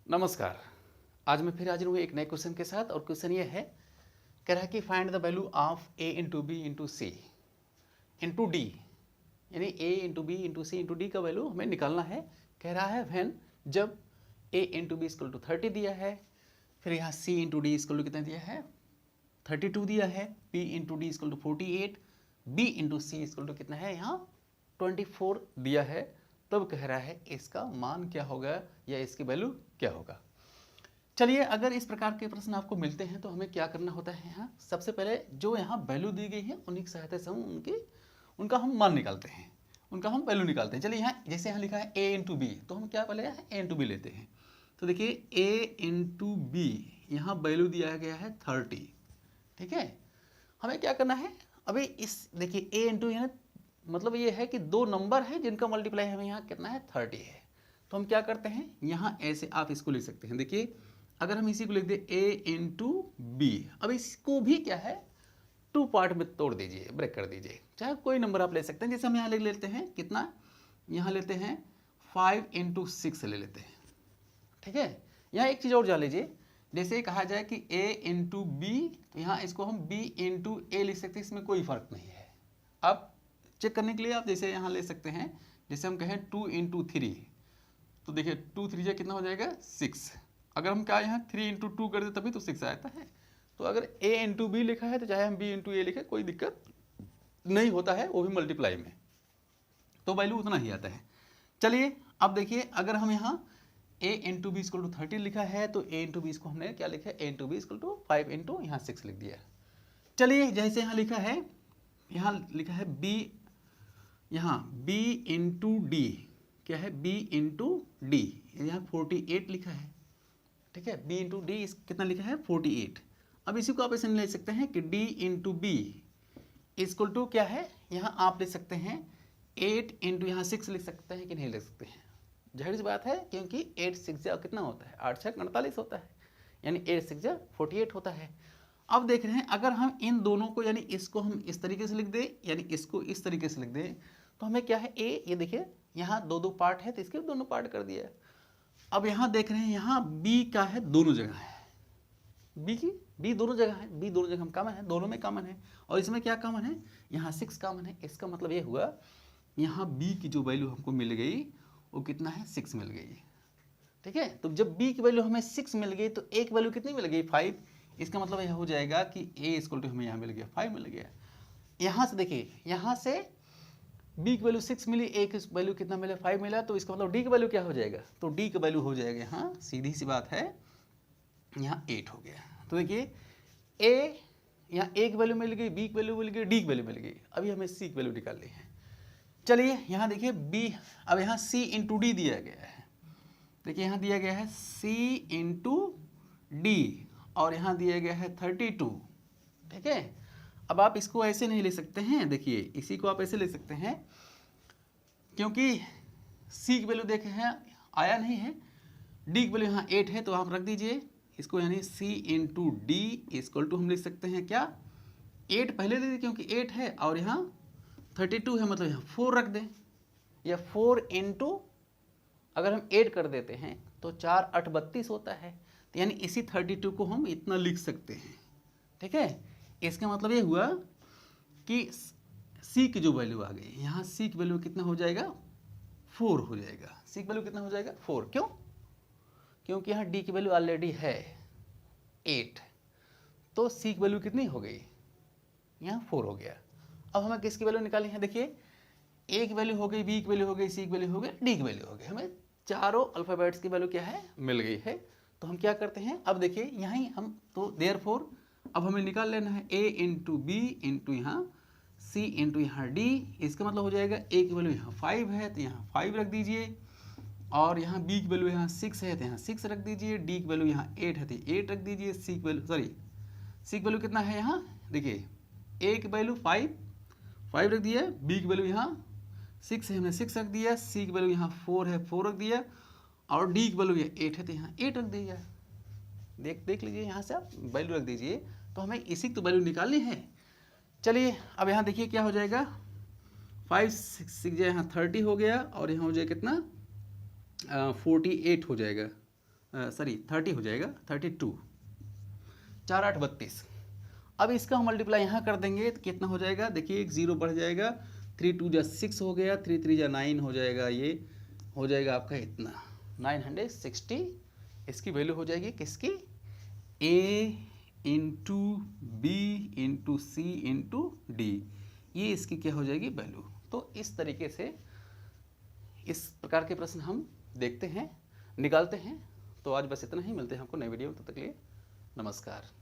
नमस्कार। आज मैं फिर हाजिर हूँ एक नए क्वेश्चन के साथ और क्वेश्चन ये है, कह रहा है कि find the value of a into B into C into D, यानी a into B into C into D का वैल्यू हमें निकालना है। कह रहा है व्हेन, जब a into B equal to 30 दिया है, फिर यहाँ c into D equal to कितना दिया है 32 दिया है, b into D equal to 48, b into C equal to कितना है यहाँ 24 दिया है। तब कह रहा है इसका मान क्या होगा या इसकी वैल्यू क्या होगा। चलिए, अगर इस प्रकार के प्रश्न आपको मिलते हैं तो हमें क्या करना होता है, यहाँ सबसे पहले जो यहाँ वैल्यू दी गई है उन्हीं की सहायता से हम उनका हम मान निकालते हैं, उनका हम वैल्यू निकालते हैं। चलिए, यहाँ जैसे यहाँ लिखा है a इंटू बी, तो हम क्या पहले a इंटू बी लेते हैं। तो देखिए a इंटू बी, यहाँ वैल्यू दिया गया है 30। ठीक है, हमें क्या करना है, अभी इस देखिए a इंटू, यहाँ मतलब ये है कि दो नंबर है जिनका मल्टीप्लाई हमें यहाँ कितना है 30 है। तो हम क्या करते हैं, यहाँ ऐसे आप इसको लिख सकते हैं। देखिए, अगर हम इसी को लिख दें a इंटू बी, अब इसको भी क्या है 2 पार्ट में तोड़ दीजिए, ब्रेक कर दीजिए, चाहे कोई नंबर आप ले सकते हैं। जैसे हम यहाँ लिख लेते हैं कितना, यहाँ लेते हैं 5 इंटू 6 ले लेते हैं। ठीक है, यहाँ एक चीज़ और जान लीजिए, जैसे कहा जाए कि a इंटू बी, यहाँ इसको हम b इंटू ए लिख सकते हैं, इसमें कोई फर्क नहीं है। अब चेक करने के लिए आप जैसे यहाँ ले सकते हैं, जैसे हम कहें 2 इंटू 3, तो देखिए 2 3 जा कितना हो जाएगा 6। अगर हम क्या यहाँ 3 इंटू 2 कर दे तभी तो 6 आता है। तो अगर a इंटू बी लिखा है तो चाहे हम b इंटू ए लिखें, कोई दिक्कत नहीं होता है, वो भी मल्टीप्लाई में, तो वैल्यू उतना ही आता है। चलिए, अब देखिए, अगर हम यहाँ a into B equal to 30 लिखा है, तो a इंटू बी को हमने क्या लिखा है, a into B equal to 5 into यहाँ 6 लिख दिया। चलिए, जैसे यहाँ लिखा है, यहाँ लिखा है b, यहाँ b इंटू डी, क्या है b इंटू डी, यहाँ 48 लिखा है। ठीक है, b इंटू डी कितना लिखा है 48। अब इसी को आप ऐसे ले सकते हैं कि d into B equal to क्या है, यहाँ आप लिख सकते हैं 8 इंटू यहाँ 6 लिख सकते हैं कि नहीं लिख सकते हैं। जाहिर सी बात है, क्योंकि 8 6 जा कितना होता है 8 6 48 होता है, यानी 8 6 जा 48 होता है। अब देख रहे हैं, अगर हम इन दोनों को, यानी इसको हम इस तरीके से लिख दें, यानी इसको इस तरीके से लिख दें, तो हमें क्या है a, ये देखिए यहाँ 2 पार्ट है तो इसके दोनों पार्ट कर दिया। अब यहाँ देख रहे हैं, यहाँ b का है दोनों जगह है, b दोनों जगह है, b दोनों जगह हम कॉमन है, दोनों में कॉमन है। और इसमें क्या कॉमन है, यहाँ 6 कॉमन है। इसका मतलब ये हुआ, यहाँ b की जो वैल्यू हमको मिल गई वो कितना है 6 मिल गई। ठीक है, तो जब b की वैल्यू हमें 6 मिल गई तो एक वैल्यू कितनी मिल गई 5। इसका मतलब यह हो जाएगा कि a इक्वल टू हमें यहाँ मिल गया 5 मिल गया। यहाँ से देखिए, यहाँ से b की वैल्यू 6 मिली, a की वैल्यू कितना मिला 5 मिला, तो इसका मतलब d की वैल्यू क्या हो जाएगा, तो d की वैल्यू हो जाएगा यहाँ सीधी सी बात है यहाँ 8 हो गया। तो देखिए a यहाँ a की वैल्यू मिल गई, b की वैल्यू मिल गई, d की वैल्यू मिल गई। अभी हमें c की वैल्यू निकालनी है। चलिए, यहाँ देखिए b, अब यहाँ c इंटू डी दिया गया है। देखिए यहाँ दिया गया है c इंटू डी और यहाँ दिया गया है 32। ठीक है, अब आप इसको ऐसे नहीं ले सकते हैं, देखिए इसी को आप ऐसे ले सकते हैं, क्योंकि c की वैल्यू देखे हैं आया नहीं है, d की वैल्यू यहाँ 8 है, तो आप रख दीजिए इसको, यानी c into D equal to हम लिख सकते हैं क्या 8 पहले दे दीजिए क्योंकि 8 है, और यहाँ 32 है, मतलब यहाँ 4 रख दें, या 4 इंटू अगर हम 8 कर देते हैं तो 4 8 32 होता है, तो यानी इसी 32 को हम इतना लिख सकते हैं। ठीक है, इसका मतलब ये हुआ कि c की जो वैल्यू आ गई, यहाँ c की वैल्यू कितना हो जाएगा 4 हो जाएगा। c की वैल्यू कितना हो जाएगा 4, क्यों, क्योंकि यहाँ d की वैल्यू ऑलरेडी है 8, तो c की वैल्यू कितनी हो गई यहाँ 4 हो गया। अब हमें किसकी वैल्यू निकाली है, देखिए a की वैल्यू हो गई, b की वैल्यू हो गई, c की वैल्यू हो गई, d की वैल्यू हो गई, हमें चारों अल्फ़ाबेट्स की वैल्यू क्या है मिल गई है। तो हम क्या करते हैं, अब देखिए यहाँ हम तो देयरफॉर अब हमें निकाल लेना है a इंटू बी इंटू यहाँ c इंटू यहाँ d। इसका मतलब हो जाएगा a की वैल्यू यहाँ 5 है तो यहाँ 5 रख दीजिए, और यहाँ b की वैल्यू यहाँ 6 है तो यहाँ 6 रख दीजिए, d की वैल्यू यहाँ 8 है तो 8 रख दीजिए, c की वैल्यू कितना है यहाँ देखिए a की वैल्यू 5 रख दिया, b की वैल्यू यहाँ 6 है, हमने 6 रख दिया, c की वैल्यू यहाँ 4 है 4 रख दिया, और d की वैल्यू यहाँ 8 है तो यहाँ 8 रख दिया। देख लीजिए, यहाँ से आप वैल्यू रख दीजिए, तो हमें इसी की तो वैल्यू निकालनी है। चलिए, अब यहाँ देखिए क्या हो जाएगा, 5 6 यहाँ 30 हो गया, और यहाँ हो जाएगा कितना 48 हो जाएगा। सॉरी 30 हो जाएगा, 32, 4 8 32। अब इसका हम मल्टीप्लाई यहाँ कर देंगे तो कितना हो जाएगा, देखिए एक जीरो बढ़ जाएगा, 3 2 जा 6 हो गया, 3 3 जा 9 हो जाएगा, ये हो जाएगा आपका इतना 960। इसकी वैल्यू हो जाएगी किसकी, A into B into C into D, ये इसकी क्या हो जाएगी वैल्यू। तो इस तरीके से इस प्रकार के प्रश्न हम देखते हैं, निकालते हैं। तो आज बस इतना ही, मिलते हैं आपको नई वीडियो में, तब तक के लिए नमस्कार।